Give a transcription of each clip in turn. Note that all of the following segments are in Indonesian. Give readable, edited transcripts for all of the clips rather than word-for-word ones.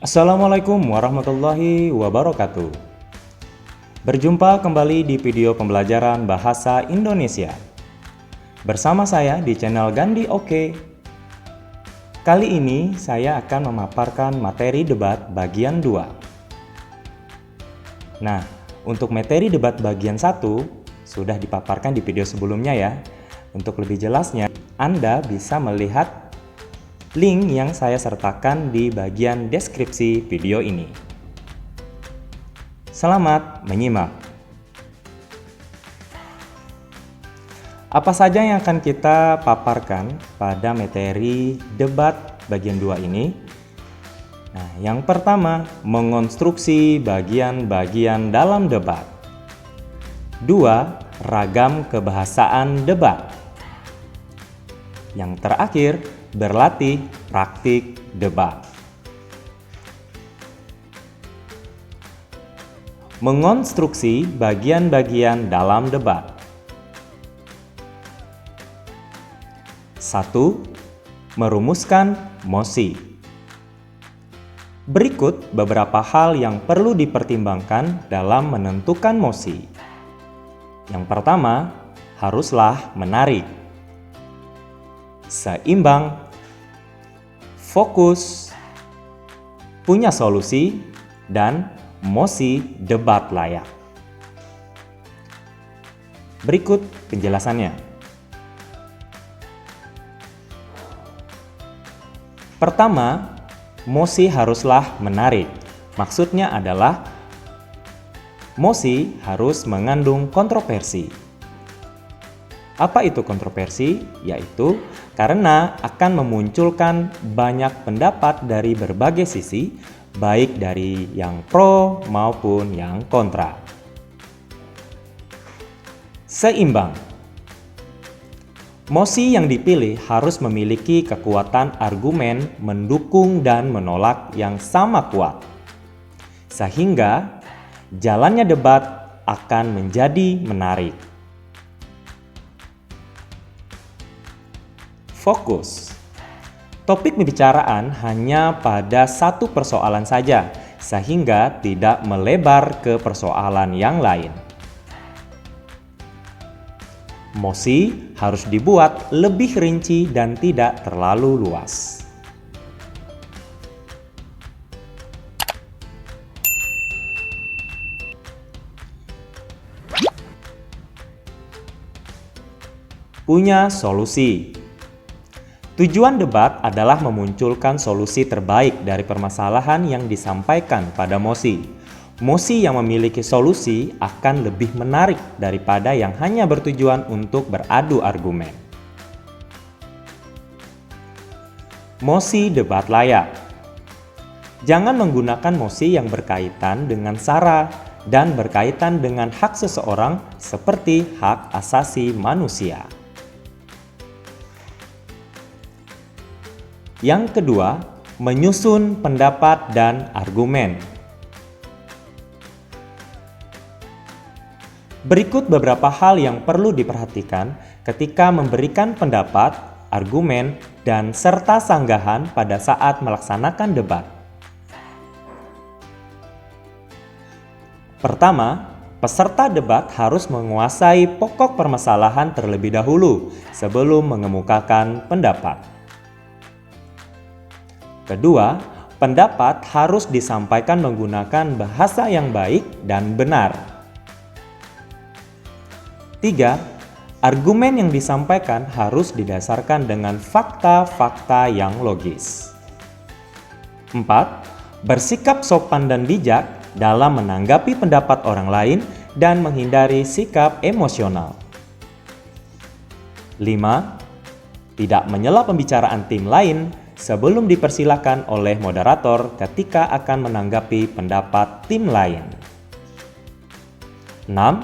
Assalamualaikum warahmatullahi wabarakatuh. Berjumpa kembali di video pembelajaran Bahasa Indonesia. Bersama saya di channel Gandhi Oke. Kali ini saya akan memaparkan materi debat bagian 2. Nah, untuk materi debat bagian 1 sudah dipaparkan di video sebelumnya ya. Untuk lebih jelasnya, Anda bisa melihat link yang saya sertakan di bagian deskripsi video ini. Selamat menyimak. Apa saja yang akan kita paparkan pada materi debat bagian 2 ini? Nah, yang pertama, mengonstruksi bagian-bagian dalam debat. 2. Ragam kebahasaan debat. Yang terakhir, berlatih praktik debat. Mengonstruksi bagian-bagian dalam debat. 1. Merumuskan mosi. Berikut beberapa hal yang perlu dipertimbangkan dalam menentukan mosi. Yang pertama, haruslah menarik, seimbang, fokus, punya solusi, dan mosi debat layak. Berikut penjelasannya. Pertama, mosi haruslah menarik. Maksudnya adalah mosi harus mengandung kontroversi. Apa itu kontroversi? Yaitu karena akan memunculkan banyak pendapat dari berbagai sisi, baik dari yang pro maupun yang kontra. Seimbang. Mosi yang dipilih harus memiliki kekuatan argumen mendukung dan menolak yang sama kuat, sehingga jalannya debat akan menjadi menarik. Fokus. Topik pembicaraan hanya pada satu persoalan saja, sehingga tidak melebar ke persoalan yang lain. Mosi harus dibuat lebih rinci dan tidak terlalu luas. Punya solusi. Tujuan debat adalah memunculkan solusi terbaik dari permasalahan yang disampaikan pada mosi. Mosi yang memiliki solusi akan lebih menarik daripada yang hanya bertujuan untuk beradu argumen. Mosi debat layak. Jangan menggunakan mosi yang berkaitan dengan SARA dan berkaitan dengan hak seseorang seperti hak asasi manusia. Yang kedua, menyusun pendapat dan argumen. Berikut beberapa hal yang perlu diperhatikan ketika memberikan pendapat, argumen, dan serta sanggahan pada saat melaksanakan debat. Pertama, peserta debat harus menguasai pokok permasalahan terlebih dahulu sebelum mengemukakan pendapat. Kedua, pendapat harus disampaikan menggunakan bahasa yang baik dan benar. 3. Argumen yang disampaikan harus didasarkan dengan fakta-fakta yang logis. 4. Bersikap sopan dan bijak dalam menanggapi pendapat orang lain dan menghindari sikap emosional. 5. Tidak menyela pembicaraan tim lain sebelum dipersilakan oleh moderator ketika akan menanggapi pendapat tim lain. 6.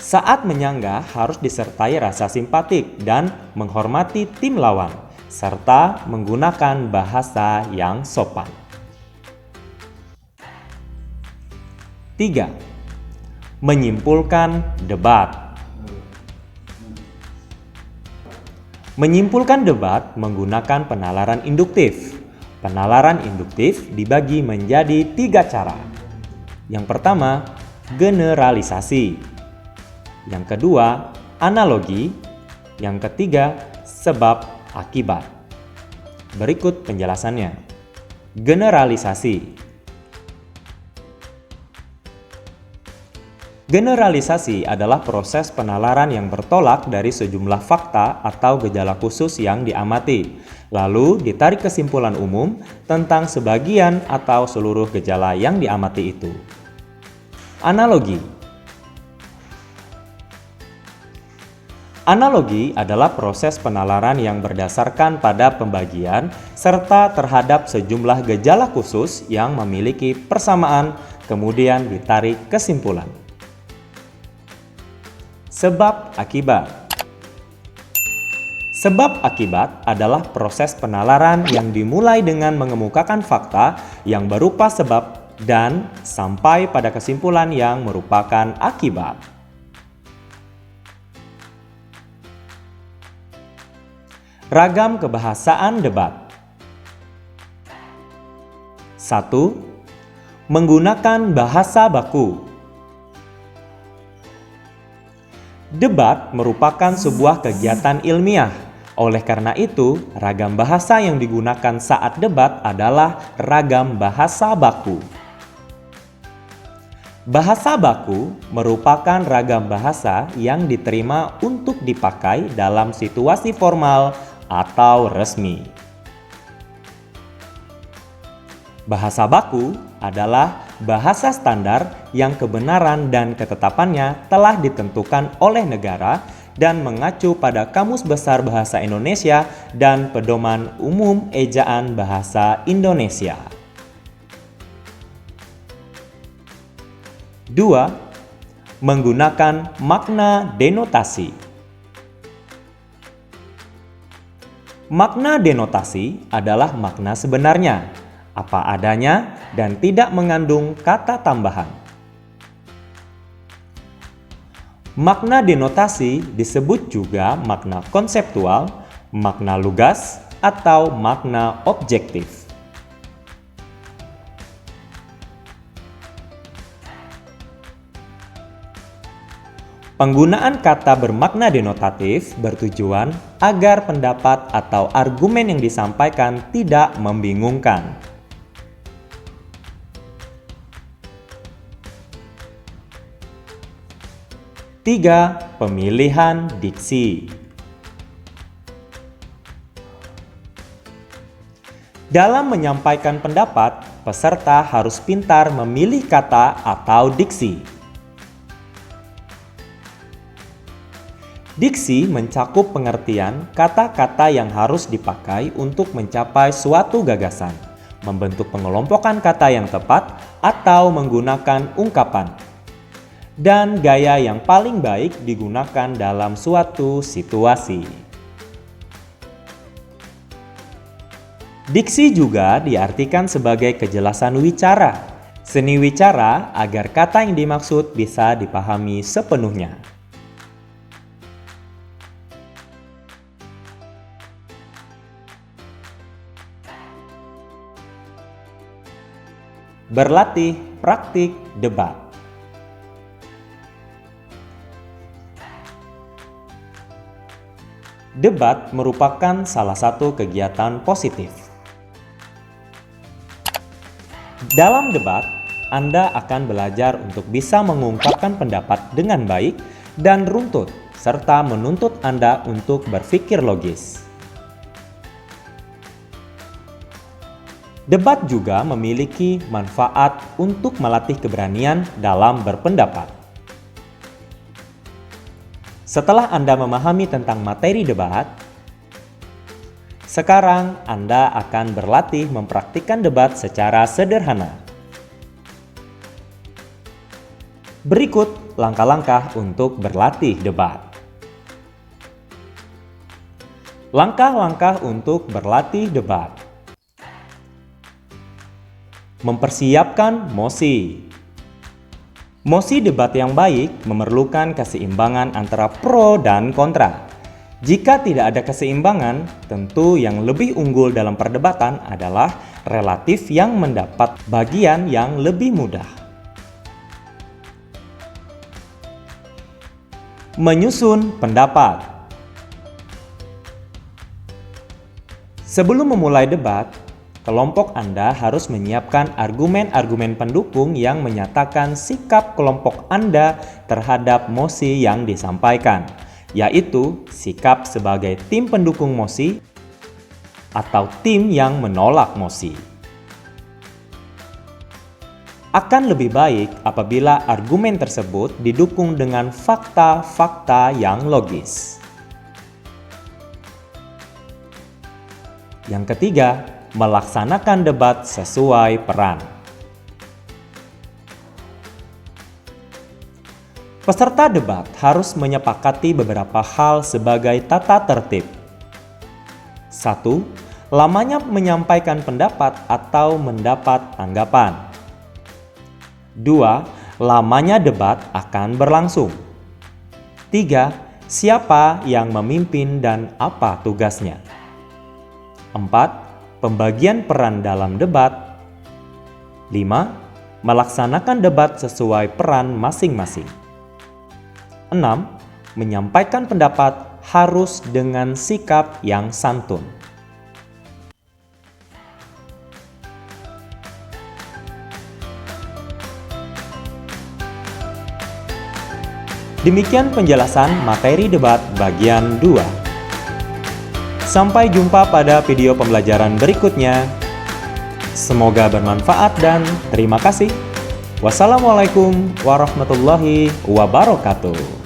Saat menyanggah harus disertai rasa simpatik dan menghormati tim lawan, serta menggunakan bahasa yang sopan. 3. Menyimpulkan debat. Menyimpulkan debat menggunakan penalaran induktif. Penalaran induktif dibagi menjadi 3 cara. Yang pertama, generalisasi. Yang kedua, analogi. Yang ketiga, sebab akibat. Berikut penjelasannya. Generalisasi. Generalisasi adalah proses penalaran yang bertolak dari sejumlah fakta atau gejala khusus yang diamati, lalu ditarik kesimpulan umum tentang sebagian atau seluruh gejala yang diamati itu. Analogi. Analogi adalah proses penalaran yang berdasarkan pada pembagian serta terhadap sejumlah gejala khusus yang memiliki persamaan, kemudian ditarik kesimpulan. Sebab akibat. Sebab akibat adalah proses penalaran yang dimulai dengan mengemukakan fakta yang berupa sebab dan sampai pada kesimpulan yang merupakan akibat. Ragam kebahasaan debat. 1. Menggunakan bahasa baku. Debat merupakan sebuah kegiatan ilmiah. Oleh karena itu, ragam bahasa yang digunakan saat debat adalah ragam bahasa baku. Bahasa baku merupakan ragam bahasa yang diterima untuk dipakai dalam situasi formal atau resmi. Bahasa baku adalah bahasa standar yang kebenaran dan ketetapannya telah ditentukan oleh negara dan mengacu pada Kamus Besar Bahasa Indonesia dan Pedoman Umum Ejaan Bahasa Indonesia. 2. Menggunakan makna denotasi. Makna denotasi adalah makna sebenarnya, apa adanya, dan tidak mengandung kata tambahan. Makna denotasi disebut juga makna konseptual, makna lugas, atau makna objektif. Penggunaan kata bermakna denotatif bertujuan agar pendapat atau argumen yang disampaikan tidak membingungkan. 3. Pemilihan diksi. Dalam menyampaikan pendapat, peserta harus pintar memilih kata atau diksi. Diksi mencakup pengertian kata-kata yang harus dipakai untuk mencapai suatu gagasan, membentuk pengelompokan kata yang tepat, atau menggunakan ungkapan, dan gaya yang paling baik digunakan dalam suatu situasi. Diksi juga diartikan sebagai kejelasan wicara, seni wicara agar kata yang dimaksud bisa dipahami sepenuhnya. Berlatih praktik debat. Debat merupakan salah satu kegiatan positif. Dalam debat, Anda akan belajar untuk bisa mengungkapkan pendapat dengan baik dan runtut, serta menuntut Anda untuk berpikir logis. Debat juga memiliki manfaat untuk melatih keberanian dalam berpendapat. Setelah Anda memahami tentang materi debat, sekarang Anda akan berlatih mempraktikkan debat secara sederhana. Berikut langkah-langkah untuk berlatih debat. Langkah-langkah untuk berlatih debat. Mempersiapkan mosi. Mosi debat yang baik memerlukan keseimbangan antara pro dan kontra. Jika tidak ada keseimbangan, tentu yang lebih unggul dalam perdebatan adalah relatif yang mendapat bagian yang lebih mudah. Menyusun pendapat. Sebelum memulai debat, kelompok Anda harus menyiapkan argumen-argumen pendukung yang menyatakan sikap kelompok Anda terhadap mosi yang disampaikan, yaitu sikap sebagai tim pendukung mosi atau tim yang menolak mosi. Akan lebih baik apabila argumen tersebut didukung dengan fakta-fakta yang logis. Yang ketiga, melaksanakan debat sesuai peran. Peserta debat harus menyepakati beberapa hal sebagai tata tertib. 1. Lamanya menyampaikan pendapat atau mendapat tanggapan. 2. Lamanya debat akan berlangsung. 3. Siapa yang memimpin dan apa tugasnya. 4. Pembagian peran dalam debat. 5. Melaksanakan debat sesuai peran masing-masing. 6. Menyampaikan pendapat harus dengan sikap yang santun. Demikian penjelasan materi debat bagian 2. Sampai jumpa pada video pembelajaran berikutnya. Semoga bermanfaat dan terima kasih. Wassalamualaikum warahmatullahi wabarakatuh.